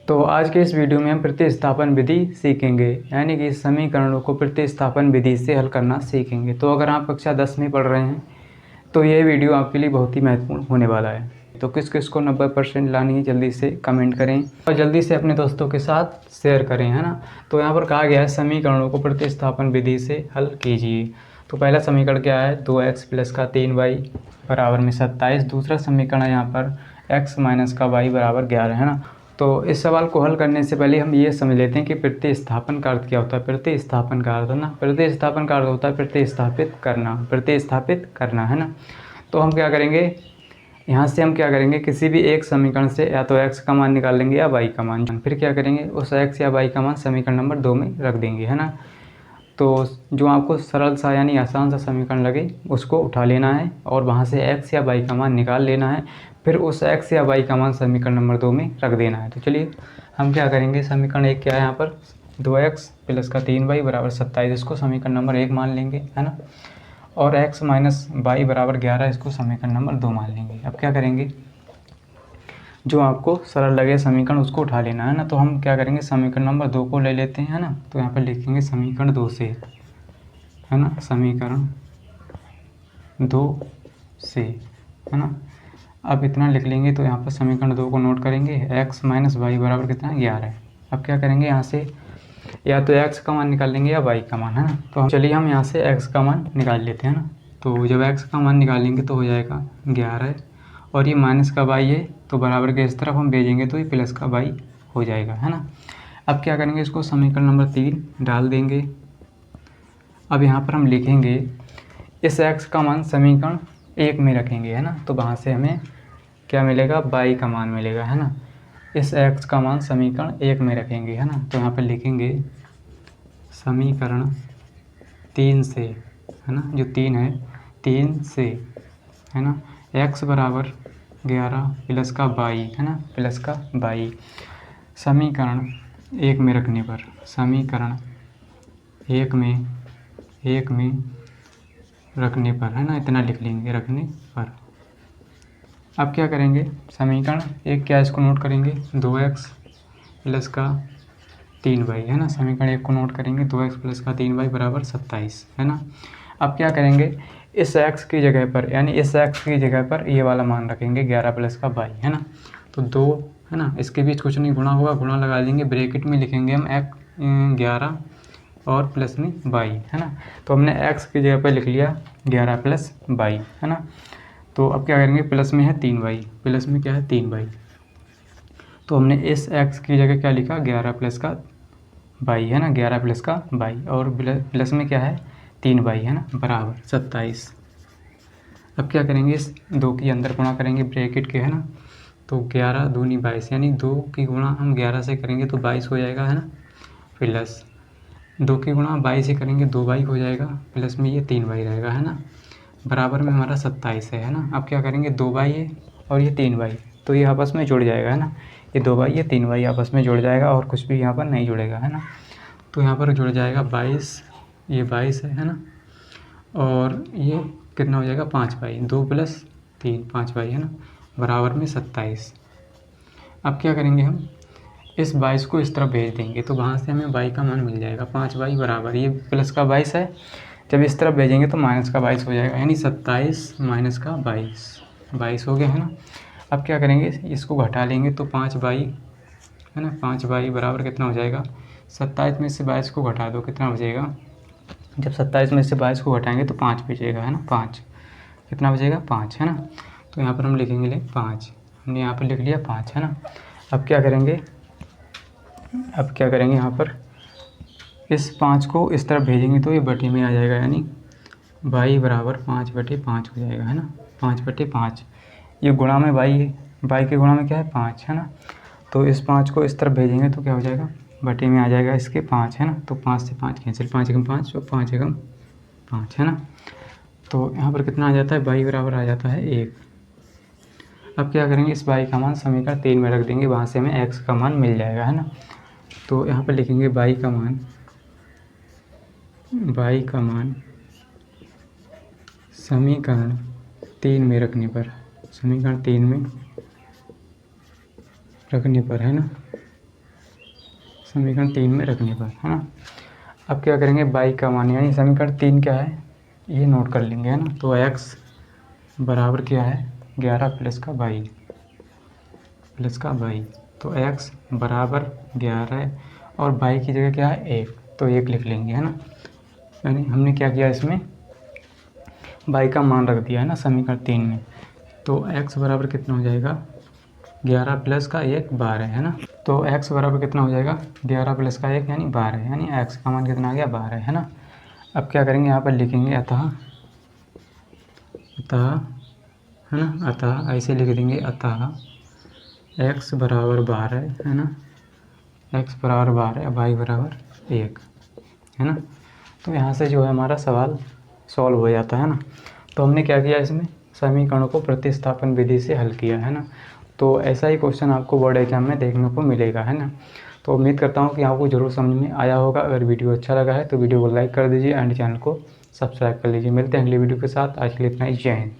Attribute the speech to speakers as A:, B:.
A: तो आज के इस वीडियो में हम प्रतिस्थापन विधि सीखेंगे, यानी कि समीकरणों को प्रतिस्थापन विधि से हल करना सीखेंगे। तो अगर आप कक्षा 10 में पढ़ रहे हैं तो यह वीडियो आपके लिए बहुत ही महत्वपूर्ण होने वाला है। तो किस किस को 90% लानी है जल्दी से कमेंट करें और जल्दी से अपने दोस्तों के साथ शेयर करें, है ना। तो यहाँ पर कहा गया है समीकरणों को प्रतिस्थापन विधि से हल कीजिए। तो पहला समीकरण क्या है, 2x प्लस का 3y बराबर में 27। दूसरा समीकरण है यहाँ पर x माइनस का y बराबर 11, है ना। तो इस सवाल को हल करने से पहले हम ये समझ लेते हैं कि प्रतिस्थापन का अर्थ क्या होता है। प्रतिस्थापन का अर्थ है ना, प्रतिस्थापन का अर्थ होता है प्रतिस्थापित करना, है ना। तो हम क्या करेंगे, यहाँ से हम क्या करेंगे, किसी भी एक समीकरण से या तो x का मान निकाल लेंगे या y का मान, फिर क्या करेंगे उस x या y का मान समीकरण नंबर 2 में रख देंगे, है ना। तो जो आपको सरल सा यानी आसान सा समीकरण लगे उसको उठा लेना है और वहाँ से x या y का मान निकाल लेना है, फिर उस x या y का मान समीकरण नंबर 2 में रख देना है। तो चलिए हम क्या करेंगे, समीकरण 1 क्या है यहाँ पर, 2x प्लस का 3y बराबर 27, इसको समीकरण नंबर 1 मान लेंगे, है ना। और x माइनस y बराबर 11, इसको समीकरण नंबर 2 मान लेंगे। अब क्या करेंगे, जो आपको सरल लगे समीकरण उसको उठा लेना है ना। तो हम क्या करेंगे, समीकरण नंबर 2 को ले लेते हैं, है ना। तो यहाँ पर लिखेंगे समीकरण 2 से, है ना, समीकरण 2 से, है ना। अब इतना लिख लेंगे तो यहाँ पर समीकरण 2 को नोट करेंगे, x माइनस वाई बराबर कितना है 11 है। अब क्या करेंगे, यहाँ से या तो x का मान निकाल लेंगे या y का मान, है ना। तो चलिए हम यहाँ से x का मान निकाल लेते हैं ना। तो जब x का मान निकालेंगे तो हो जाएगा 11 और ये माइनस का y है तो बराबर के इस तरफ हम भेजेंगे तो ये प्लस का y हो जाएगा, है ना। अब क्या करेंगे, इसको समीकरण नंबर 3 डाल देंगे। अब यहाँ पर हम लिखेंगे इस x का मान समीकरण 1 में रखेंगे, है ना। तो वहाँ से हमें क्या मिलेगा, y का मान मिलेगा, है ना। इस x का मान समीकरण 1 में रखेंगे, है ना। तो यहाँ पर लिखेंगे समीकरण 3 से, है ना, जो 3 है 3 से, है ना, x बराबर 11 प्लस का y, है ना, प्लस का y समीकरण 1 में रखने पर, समीकरण 1 में रखने पर, है ना, इतना लिख लेंगे रखने पर। अब क्या करेंगे, समीकरण 1 क्या है इसको नोट करेंगे, 2x प्लस का 3y, है ना। समीकरण 1 को नोट करेंगे, 2x प्लस का 3y बराबर 27, है ना। अब क्या करेंगे, इस x की जगह पर यानी इस x की जगह पर ये वाला मान रखेंगे 11 प्लस का y, है ना। तो 2, है ना, इसके बीच कुछ नहीं गुणा होगा, गुणा लगा देंगे, ब्रैकेट में लिखेंगे हम 11 और प्लस में y, है ना। तो हमने x की जगह पर लिख लिया 11 प्लस y, है ना। तो अब क्या करेंगे, प्लस में है 3y, प्लस में क्या है 3y। तो हमने इस x की जगह क्या लिखा, 11 प्लस का y, है ना, 11 प्लस का y और प्लस में क्या है 3y, है ना, बराबर 27। अब क्या करेंगे, इस 2 की अंदर गुणा करेंगे ब्रैकेट के, है ना। तो 11 दूनी 22 यानी 2 की गुणा हम 11 से करेंगे तो 22 हो जाएगा, है ना। प्लस 2 की गुणा 22 से करेंगे 2y हो जाएगा, प्लस में ये 3y रहेगा, है ना, बराबर में हमारा 27 है ना। अब क्या करेंगे, 2y है और ये 3y, तो ये आपस में जुड़ जाएगा, है ना। ये 2y ये 3y आपस में जुड़ जाएगा और कुछ भी यहाँ पर नहीं जुड़ेगा, है ना। तो यहाँ पर जुड़ जाएगा 22, ये 22 है ना, और ये कितना हो जाएगा 5y, 2 प्लस 3 5y, है ना, बराबर में 27। अब क्या करेंगे, हम इस 22 को इस तरफ भेज देंगे तो वहाँ से हमें y का मान मिल जाएगा 5y बराबर, ये प्लस का 22 है, जब इस तरफ भेजेंगे तो माइनस का 22 हो जाएगा, यानी 27 माइनस का 22 हो गया, है ना। अब क्या करेंगे, इसको घटा लेंगे तो 5y, है ना, 5y बराबर कितना हो जाएगा, 27 में से 22 को घटा दो कितना बचेगा, जब 27 में से 22 को घटाएंगे तो 5 बचेगा, है ना, 5 कितना बचेगा 5, है ना। तो यहाँ पर हम लिखेंगे 5, हमने यहाँ पर लिख लिया 5, है ना। अब क्या करेंगे, यहाँ पर इस 5 को इस तरफ भेजेंगे तो ये बटे में आ जाएगा, यानी y बराबर 5/5 हो जाएगा, है ना, 5/5। ये गुणा में y के गुणा में क्या है 5, है ना। तो इस 5 को इस तरफ भेजेंगे तो क्या हो जाएगा, बटे में आ जाएगा इसके 5, है ना। तो 5 से 5 कैंसिल, 5 एकम 5 और 5 एकम 5, है ना। तो यहाँ पर कितना आ जाता है, y बराबर आ जाता है 1। अब क्या करेंगे, इस y का मान समीकरण 3 में रख देंगे, वहाँ से हमें x का मान मिल जाएगा, है ना। तो यहाँ पर लिखेंगे y का मान समीकरण 3 में रखने पर, है ना, समीकरण 3 में रखने पर, है ना। अब क्या करेंगे, बाई का मान यानी समीकरण 3 क्या है ये नोट कर लेंगे, है ना। तो x बराबर क्या है 11 प्लस का 22 तो x बराबर 11 और 22 की जगह क्या है 1, तो 1 लिख लेंगे, है ना। यानी हमने क्या किया इसमें y का मान रख दिया, है ना, समीकरण 3 में। तो x बराबर कितना हो जाएगा 11 प्लस का 1 12, है ना। तो x बराबर कितना हो जाएगा 11 प्लस का 1 यानी 12, यानी x का मान कितना आ गया 12, है ना। अब क्या करेंगे यहाँ पर लिखेंगे अतः, है ना, अतः ऐसे लिख देंगे अतः x बराबर 12, है ना, x बराबर 12 y बराबर 1, है ना। तो यहाँ से जो है हमारा सवाल सॉल्व हो जाता है ना। तो हमने क्या किया इसमें समीकरणों को प्रतिस्थापन विधि से हल किया, है ना। तो ऐसा ही क्वेश्चन आपको बोर्ड एग्जाम में देखने को मिलेगा, है ना। तो उम्मीद करता हूँ कि आपको ज़रूर समझ में आया होगा। अगर वीडियो अच्छा लगा है तो वीडियो को लाइक कर दीजिए एंड चैनल को सब्सक्राइब कर लीजिए। मिलते हैं अगली वीडियो के साथ। आज के लिए इतना ही, जय हिंद।